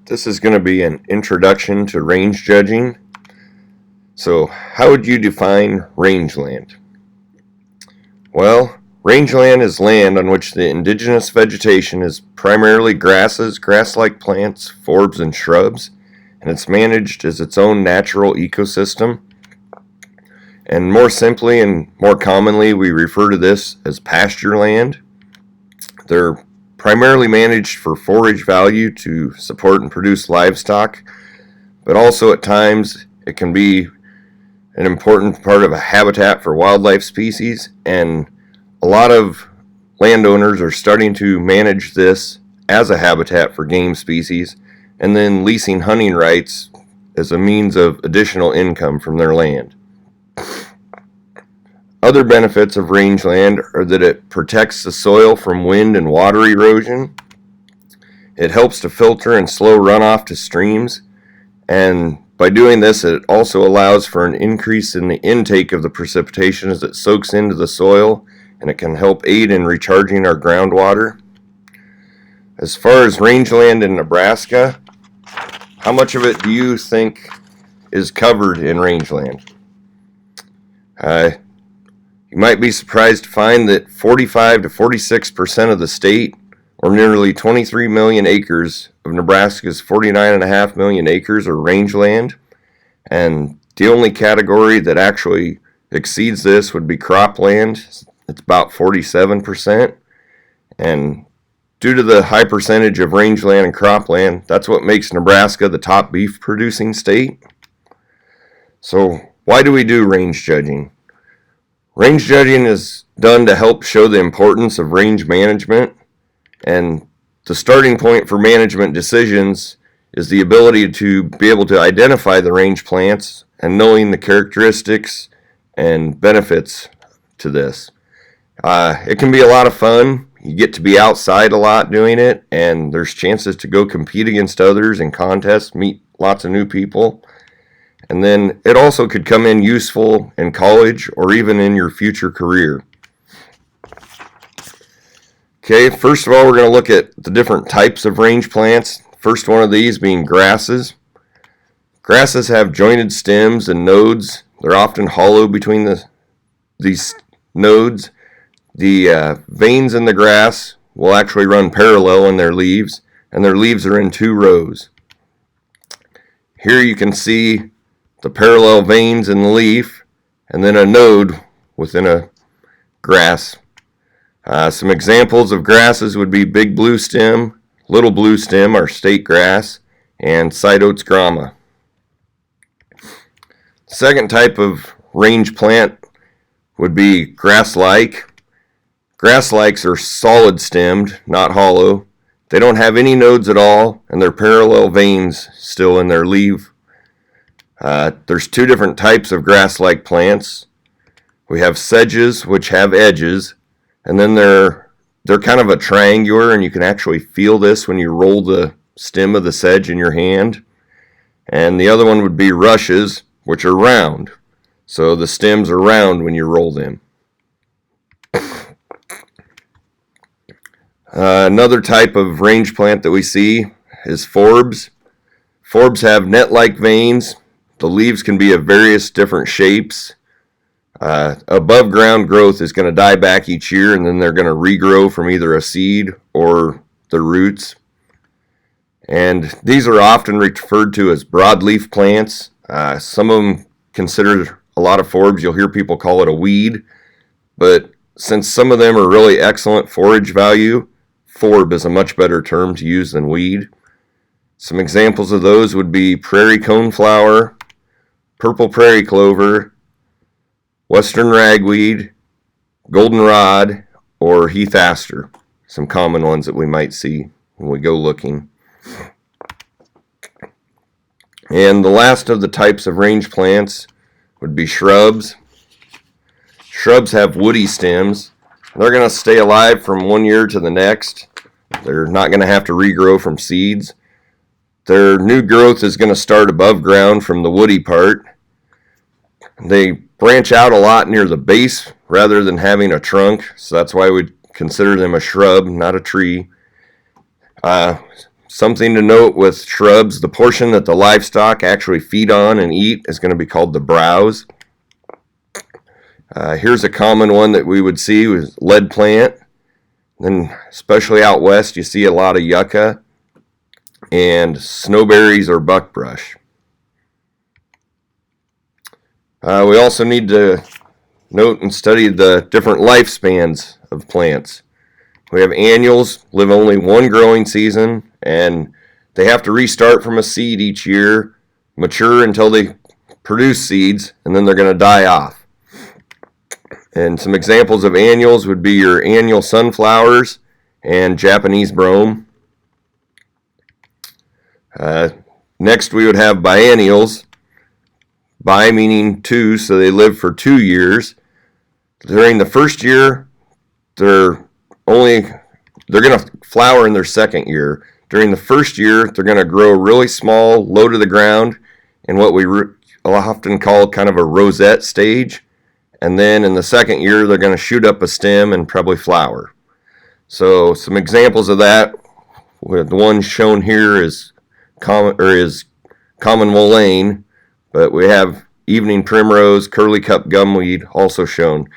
This is going to be an introduction to range judging. So, how would you define rangeland? Well, rangeland is land on which the indigenous vegetation is primarily grasses, grass-like plants, forbs, and shrubs, and it's managed as its own natural ecosystem. And more simply and more commonly, we refer to this as pasture land. They're primarily managed for forage value to support and produce livestock, but also at times it can be an important part of a habitat for wildlife species, and a lot of landowners are starting to manage this as a habitat for game species and then leasing hunting rights as a means of additional income from their land. Other benefits of rangeland are that it protects the soil from wind and water erosion. It helps to filter and slow runoff to streams, and by doing this, it also allows for an increase in the intake of the precipitation as it soaks into the soil, and it can help aid in recharging our groundwater. As far as rangeland in Nebraska, how much of it do you think is covered in rangeland? You might be surprised to find that 45 to 46% of the state, or nearly 23 million acres of Nebraska's 49.5 million acres, are rangeland, and the only category that actually exceeds this would be cropland. It's about 47%, and due to the high percentage of rangeland and cropland, that's what makes Nebraska the top beef producing state. So why do we do range judging? Range judging is done to help show the importance of range management, and the starting point for management decisions is the ability to be able to identify the range plants and knowing the characteristics and benefits to this. It can be a lot of fun. You get to be outside a lot doing it, and there's chances to go compete against others in contests, meet lots of new people. And then it also could come in useful in college or even in your future career. Okay, first of all, we're going to look at the different types of range plants. First one of these being grasses. Grasses have jointed stems and nodes. They're often hollow between these nodes. The veins in the grass will actually run parallel in their leaves, and their leaves are in two rows. Here you can see the parallel veins in the leaf, and then a node within a grass. Some examples of grasses would be big blue stem, little blue stem, our state grass, and side oats grama. Second type of range plant would be grass-like. Grass-likes are solid stemmed, not hollow. They don't have any nodes at all, and they're parallel veins still in their leaf. There's two different types of grass-like plants. We have sedges, which have edges, and then they're kind of a triangular, and you can actually feel this when you roll the stem of the sedge in your hand. And the other one would be rushes, which are round. So the stems are round when you roll them. Another type of range plant that we see is forbs. Forbs have net-like veins. The leaves can be of various different shapes. Above ground growth is going to die back each year, and then they're going to regrow from either a seed or the roots. And these are often referred to as broadleaf plants. Some of them considered a lot of forbs. You'll hear people call it a weed, but since some of them are really excellent forage value, forb is a much better term to use than weed. Some examples of those would be prairie coneflower, purple prairie clover, western ragweed, goldenrod, or heath aster. Some common ones that we might see when we go looking. And the last of the types of range plants would be shrubs. Shrubs have woody stems. They're going to stay alive from one year to the next. They're not going to have to regrow from seeds. Their new growth is going to start above ground from the woody part. They branch out a lot near the base rather than having a trunk, so that's why we consider them a shrub, not a tree. Something to note with shrubs, the portion that the livestock actually feed on and eat is going to be called the browse. Here's a common one that we would see was lead plant. Then especially out west you see a lot of yucca and snowberries or buckbrush. We also need to note and study the different lifespans of plants. We have annuals, live only one growing season, and they have to restart from a seed each year, mature until they produce seeds, and then they're going to die off. And some examples of annuals would be your annual sunflowers and Japanese brome. Next we would have biennials. Bi meaning two, so they live for 2 years. During the first year, they're going to flower in their second year. During the first year, they're going to grow really small, low to the ground, in what we often call kind of a rosette stage. And then in the second year, they're going to shoot up a stem and probably flower. So some examples of that, the one shown here is common mullein, but we have evening primrose, curly cup gumweed also shown.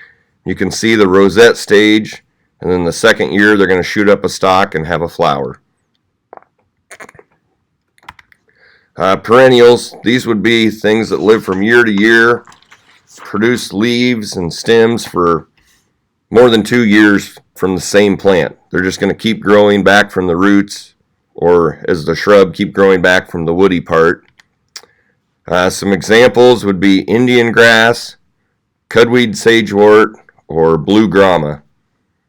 You can see the rosette stage, and then the second year they're going to shoot up a stalk and have a flower. Perennials, these would be things that live from year to year, produce leaves and stems for more than 2 years from the same plant. They're just going to keep growing back from the roots, or as the shrub, keep growing back from the woody part. Some examples would be Indian grass, cudweed sagewort, or blue grama.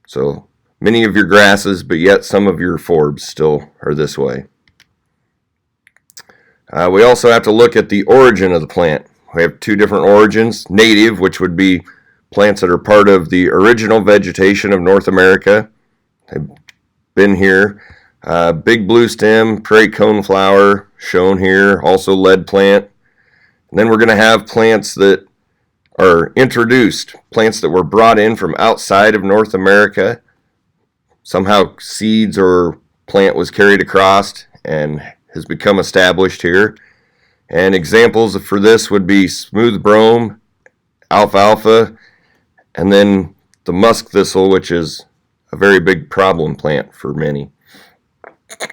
So many of your grasses, but yet some of your forbs still are this way. We also have to look at the origin of the plant. We have 2 different origins. Native, which would be plants that are part of the original vegetation of North America. They've been here. Big blue stem, prairie coneflower shown here, also lead plant. And then we're going to have plants that are introduced, plants that were brought in from outside of North America. Somehow seeds or plant was carried across and has become established here. And examples for this would be smooth brome, alfalfa, and then the musk thistle, which is a very big problem plant for many.